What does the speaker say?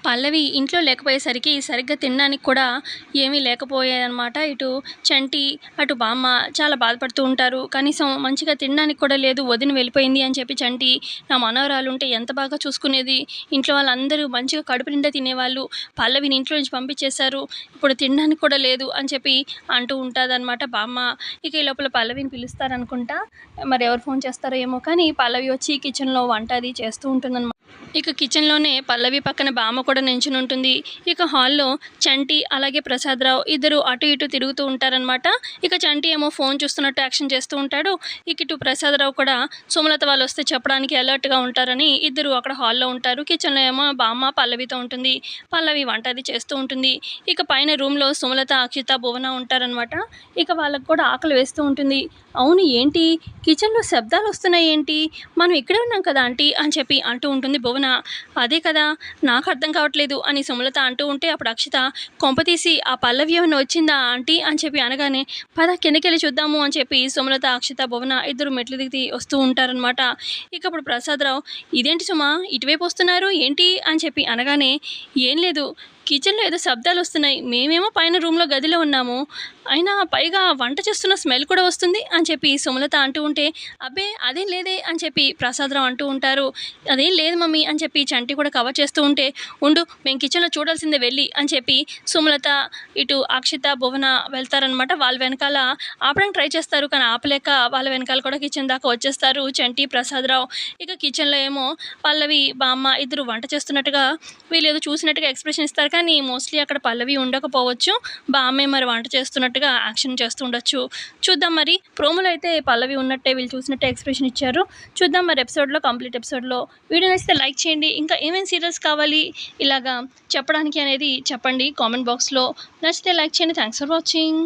పల్లవి ఇంట్లో లేకపోయేసరికి సరిగ్గా తినడానికి కూడా ఏమీ లేకపోయాయన్నమాట. ఇటు చంటి, అటు బామ్మ చాలా బాధపడుతూ ఉంటారు. కనీసం మంచిగా తినడానికి కూడా లేదు, వదిన వెళ్ళిపోయింది అని చెప్పి చంటి, నా మనవరాలుంటే ఎంత బాగా చూసుకునేది, ఇంట్లో వాళ్ళందరూ మంచిగా కడుపు నిండా తినేవాళ్ళు, పల్లవిని ఇంట్లో నుంచి పంపించేశారు, ఇప్పుడు తినడానికి కూడా లేదు అని చెప్పి అంటూ ఉంటుందన్నమాట బామ్మ. ఇక ఈ లోపల పల్లవిని పిలుస్తారనుకుంటా, మరి ఎవరు ఫోన్ చేస్తారో ఏమో కానీ పల్లవి వచ్చి కిచెన్లో వంట అది చేస్తూ ఉంటుందన్నమాట. ఇక కిచెన్లోనే పల్లవి పక్కన బామ్మ కూడా నించుని ఉంటుంది. ఇక హాల్లో చంటి అలాగే ప్రసాదరావు ఇద్దరు అటు ఇటు తిరుగుతూ ఉంటారనమాట. ఇక చంటి ఏమో ఫోన్ చూస్తున్నట్టు యాక్షన్ చేస్తూ ఉంటాడు. ఇక ఇటు ప్రసాదరావు కూడా సుమలత వాళ్ళు వస్తే చెప్పడానికి అలర్ట్గా ఉంటారని ఇద్దరు అక్కడ హాల్లో ఉంటారు. కిచెన్లో ఏమో బామ్మ పల్లవితో ఉంటుంది. పల్లవి వంట అది చేస్తూ ఉంటుంది. ఇక పైన రూమ్లో సుమలత, అక్షిత, భువన ఉంటారనమాట. ఇక వాళ్ళకు కూడా ఆకలి వేస్తూ ఉంటుంది. అవును ఏంటి కిచెన్లో శబ్దాలు వస్తున్నాయి ఏంటి, మనం ఇక్కడే ఉన్నాం కదా ఆంటీ అని చెప్పి అంటూ ఉంటుంది భువన. అదే కదా నాకు అర్థం కావట్లేదు అని సుమలత అంటూ ఉంటే అప్పుడు అక్షిత, కొంపతీసి ఆ పల్లవి ఏమైనా వచ్చిందా ఆంటీ అని చెప్పి అనగానే, పద కిందకెళ్ళి చూద్దాము అని చెప్పి సుమలత, అక్షిత, భువన ఇద్దరు మెట్లు దిగి వస్తూ ఉంటారనమాట. ఇక అప్పుడు ప్రసాదరావు, ఇదేంటి సుమ ఇటువైపు వస్తున్నారు ఏంటి అని చెప్పి అనగానే, ఏం లేదు కిచెన్లో ఏదో శబ్దాలు వస్తున్నాయి, మేమేమో పైన రూమ్లో గదిలో ఉన్నాము, అయినా పైగా వంట చేస్తున్న స్మెల్ కూడా వస్తుంది అని చెప్పి సుమలత అంటూ ఉంటే, అబ్బే అదేం లేదే అని చెప్పి ప్రసాదరావు అంటూ ఉంటారు. అదేం లేదు మమ్మీ అని చెప్పి చంటి కూడా కవర్ చేస్తూ ఉంటే, ఉండు మేము కిచెన్లో చూడాల్సిందే వెళ్ళి అని చెప్పి సుమలత, ఇటు అక్షిత, భువన వెళ్తారనమాట. వాళ్ళ వెనకాల ఆపడానికి ట్రై చేస్తారు కానీ ఆపలేక వాళ్ళ వెనకాల కూడా కిచెన్ దాకా వచ్చేస్తారు చంటి, ప్రసాదరావు. ఇక కిచెన్లో ఏమో పల్లవి, బామ్మ ఇద్దరు వంట చేస్తున్నట్టుగా వీళ్ళు ఏదో చూసినట్టుగా ఎక్స్ప్రెషన్ ఇస్తారు కానీ మోస్ట్లీ అక్కడ పల్లవి ఉండకపోవచ్చు, బామ్మే మరి వంట చేస్తున్నట్టుగా యాక్షన్ చేస్తూ ఉండొచ్చు. చూద్దాం మరి ప్రోమోలో అయితే పల్లవి ఉన్నట్టే వీళ్ళు చూసినట్టే ఎక్స్ప్రెషన్ ఇచ్చారు. చూద్దాం మరి ఎపిసోడ్లో, కంప్లీట్ ఎపిసోడ్లో. వీడియో నచ్చితే లైక్ చేయండి. ఇంకా ఏమేమి సీరియల్స్ కావాలి ఇలాగా చెప్పడానికి అనేది చెప్పండి కామెంట్ బాక్స్లో. నచ్చితే లైక్ చేయండి. Thanks for watching.